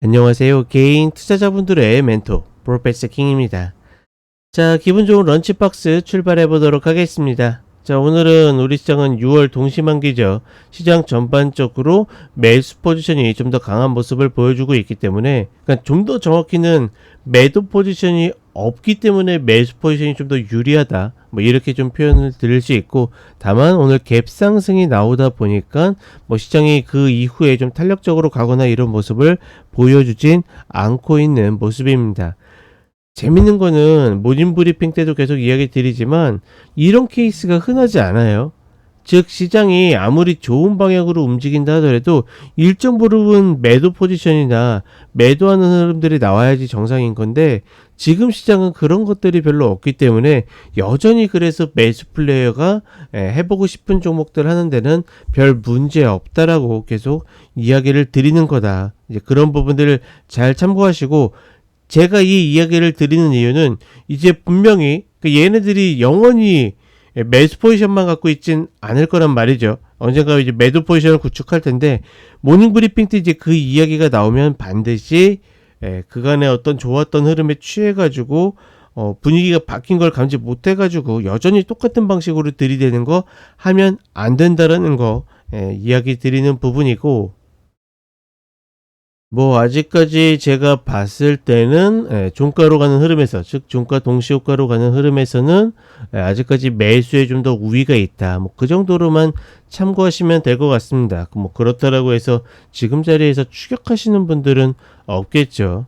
안녕하세요. 개인 투자자분들의 멘토 프로페서 킹입니다. 자, 기분 좋은 런치박스 출발해 보도록 하겠습니다. 자, 오늘은 우리 시장은 6월 동시만기죠. 시장 전반적으로 매수 포지션이 좀 더 강한 모습을 보여주고 있기 때문에, 그러니까 좀 더 정확히는 매도 포지션이 없기 때문에 매수 포지션이 좀 더 유리하다, 뭐 이렇게 좀 표현을 드릴 수 있고, 다만 오늘 갭 상승이 나오다 보니까 뭐 시장이 그 이후에 좀 탄력적으로 가거나 이런 모습을 보여주진 않고 있는 모습입니다. 재밌는 거는 모닝 브리핑 때도 계속 이야기 드리지만 이런 케이스가 흔하지 않아요. 즉 시장이 아무리 좋은 방향으로 움직인다 하더라도 일정 부분 매도 포지션이나 매도하는 흐름들이 나와야지 정상인 건데, 지금 시장은 그런 것들이 별로 없기 때문에 여전히 그래서 매수 플레이어가 해보고 싶은 종목들 하는 데는 별 문제 없다라고 계속 이야기를 드리는 거다. 이제 그런 부분들을 잘 참고하시고, 제가 이 이야기를 드리는 이유는 이제 분명히 얘네들이 영원히 매수 포지션만 갖고 있진 않을 거란 말이죠. 언젠가 이제 매도 포지션을 구축할 텐데, 모닝 브리핑 때 이제 그 이야기가 나오면 반드시 그간의 어떤 좋았던 흐름에 취해가지고 분위기가 바뀐 걸 감지 못해가지고 여전히 똑같은 방식으로 들이대는 거 하면 안 된다라는 거 이야기 드리는 부분이고, 뭐 아직까지 제가 봤을 때는 종가로 가는 흐름에서, 즉 종가 동시효과로 가는 흐름에서는 아직까지 매수에 좀 더 우위가 있다, 뭐 그 정도로만 참고하시면 될 것 같습니다. 뭐 그렇다라고 해서 지금 자리에서 추격하시는 분들은 없겠죠.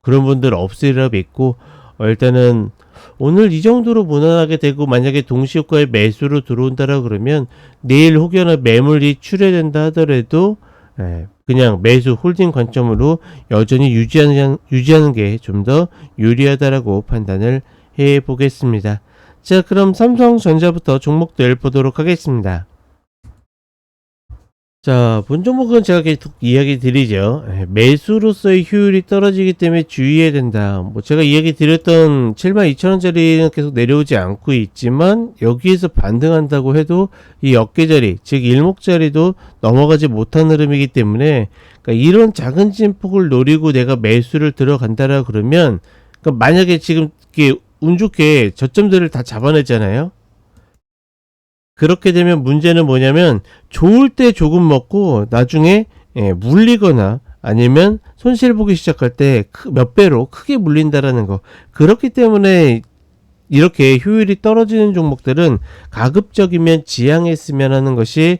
그런 분들 없으리라 믿고, 일단은 오늘 이 정도로 무난하게 되고, 만약에 동시효과의 매수로 들어온다라 그러면 내일 혹여나 매물이 출회된다 하더라도 그냥 매수 홀딩 관점으로 여전히 유지하는 게 좀 더 유리하다라고 판단을 해 보겠습니다. 자, 그럼 삼성전자부터 종목들 보도록 하겠습니다. 자, 본 종목은 제가 계속 이야기 드리죠. 매수로서의 효율이 떨어지기 때문에 주의해야 된다. 뭐 제가 이야기 드렸던 72,000원짜리는 계속 내려오지 않고 있지만, 여기에서 반등한다고 해도 이 어깨자리, 즉 일목자리도 넘어가지 못한 흐름이기 때문에, 그러니까 이런 작은 진폭을 노리고 내가 매수를 들어간다라 그러면, 그러니까 만약에 지금 이렇게 운 좋게 저점들을 다 잡아냈잖아요. 그렇게 되면 문제는 뭐냐면, 좋을 때 조금 먹고 나중에 물리거나 아니면 손실 보기 시작할 때 몇 배로 크게 물린다라는 거. 그렇기 때문에 이렇게 효율이 떨어지는 종목들은 가급적이면 지양했으면 하는 것이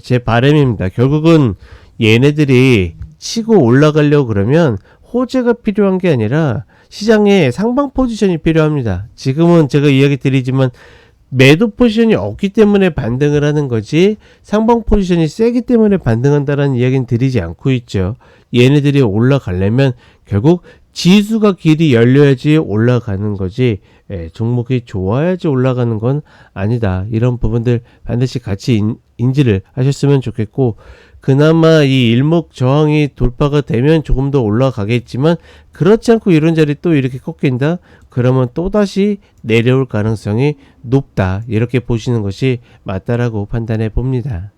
제 바람입니다. 결국은 얘네들이 치고 올라가려고 그러면 호재가 필요한 게 아니라 시장에 상방 포지션이 필요합니다. 지금은 제가 이야기 드리지만 매도 포지션이 없기 때문에 반등을 하는 거지, 상방 포지션이 세기 때문에 반등한다라는 이야기는 드리지 않고 있죠. 얘네들이 올라가려면 결국 지수가 길이 열려야지 올라가는 거지, 종목이 좋아야지 올라가는 건 아니다. 이런 부분들 반드시 같이 인지를 하셨으면 좋겠고, 그나마 이 일목 저항이 돌파가 되면 조금 더 올라가겠지만, 그렇지 않고 이런 자리 또 이렇게 꺾인다? 그러면 또다시 내려올 가능성이 높다. 이렇게 보시는 것이 맞다라고 판단해 봅니다.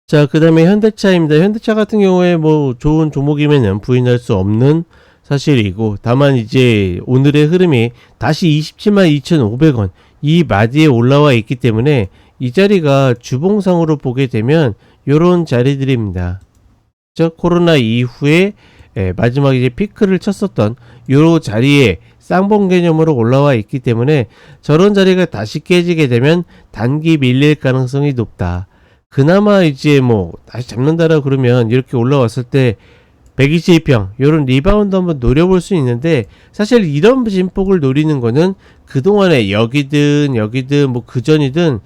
자, 그 다음에 현대차입니다. 현대차 같은 경우에 뭐 좋은 종목이면은 부인할 수 없는 사실이고, 다만 이제 오늘의 흐름이 다시 272,500원 이 마디에 올라와 있기 때문에 이 자리가 주봉상으로 보게 되면 요런 자리들입니다. 즉 코로나 이후에 마지막에 이제 피크를 쳤었던 요 자리에 쌍봉 개념으로 올라와 있기 때문에, 저런 자리가 다시 깨지게 되면 단기 밀릴 가능성이 높다. 그나마 이제 뭐 다시 잡는다라 그러면 이렇게 올라왔을 때 122평 요런 리바운드 한번 노려볼 수 있는데, 사실 이런 진폭을 노리는 거는 그동안에 여기든 뭐 그전이든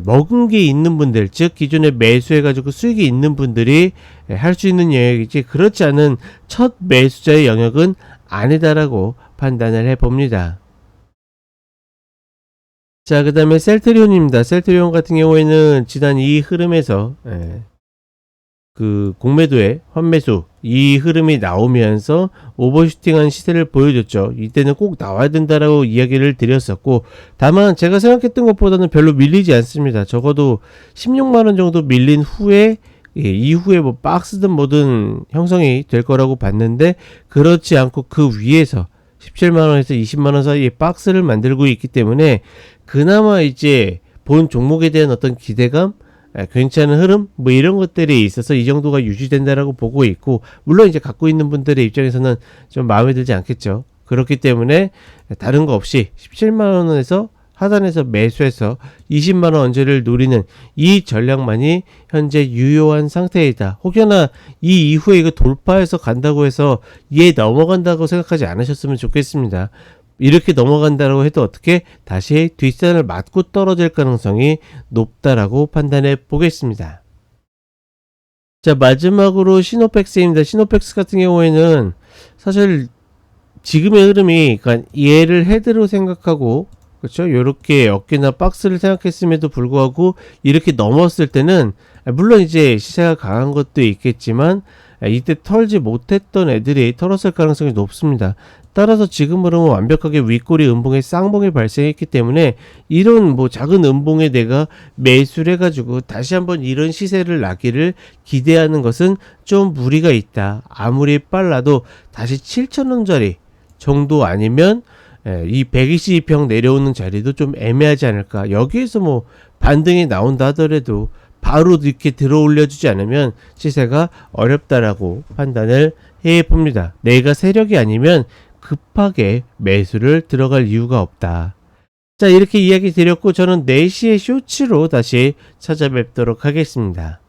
먹은 게 있는 분들, 즉 기존에 매수해가지고 수익이 있는 분들이 할 수 있는 영역이지, 그렇지 않은 첫 매수자의 영역은 아니다라고 판단을 해봅니다. 자, 그 다음에 셀트리온입니다. 셀트리온 같은 경우에는 지난 이 흐름에서 그 공매도의 환매수 이 흐름이 나오면서 오버슈팅한 시세를 보여줬죠. 이때는 꼭 나와야 된다라고 이야기를 드렸었고, 다만 제가 생각했던 것보다는 별로 밀리지 않습니다. 적어도 16만원 정도 밀린 후에 이후에 뭐 박스든 뭐든 형성이 될 거라고 봤는데 그렇지 않고 그 위에서 17만원에서 20만원 사이에 박스를 만들고 있기 때문에 그나마 이제 본 종목에 대한 어떤 기대감, 괜찮은 흐름 뭐 이런 것들이 있어서 이 정도가 유지된다라고 보고 있고, 물론 이제 갖고 있는 분들의 입장에서는 좀 마음에 들지 않겠죠. 그렇기 때문에 다른 거 없이 17만원에서 하단에서 매수해서 20만원 언저리를 노리는 이 전략만이 현재 유효한 상태이다. 혹여나 이 이후에 이거 돌파해서 간다고 해서 얘 넘어간다고 생각하지 않으셨으면 좋겠습니다. 이렇게 넘어간다고 해도 어떻게 다시 뒷산을 맞고 떨어질 가능성이 높다라고 판단해 보겠습니다. 자, 마지막으로 시노펙스입니다. 시노펙스 같은 경우에는 사실 지금의 흐름이, 그러니까 얘를 헤드로 생각하고, 그렇죠? 요렇게 어깨나 박스를 생각했음에도 불구하고 이렇게 넘었을 때는, 물론 이제 시세가 강한 것도 있겠지만 이때 털지 못했던 애들이 털었을 가능성이 높습니다. 따라서 지금 흐름은 완벽하게 윗꼬리 음봉의 쌍봉이 발생했기 때문에 이런 뭐 작은 음봉에 내가 매수를 해가지고 다시 한번 이런 시세를 나기를 기대하는 것은 좀 무리가 있다. 아무리 빨라도 다시 7,000원짜리 정도 아니면 이 122평 내려오는 자리도 좀 애매하지 않을까. 여기에서 뭐 반등이 나온다 하더라도 바로 이렇게 들어 올려주지 않으면 시세가 어렵다라고 판단을 해 봅니다. 내가 세력이 아니면 급하게 매수를 들어갈 이유가 없다. 자, 이렇게 이야기 드렸고 저는 4시에 쇼츠로 다시 찾아뵙도록 하겠습니다.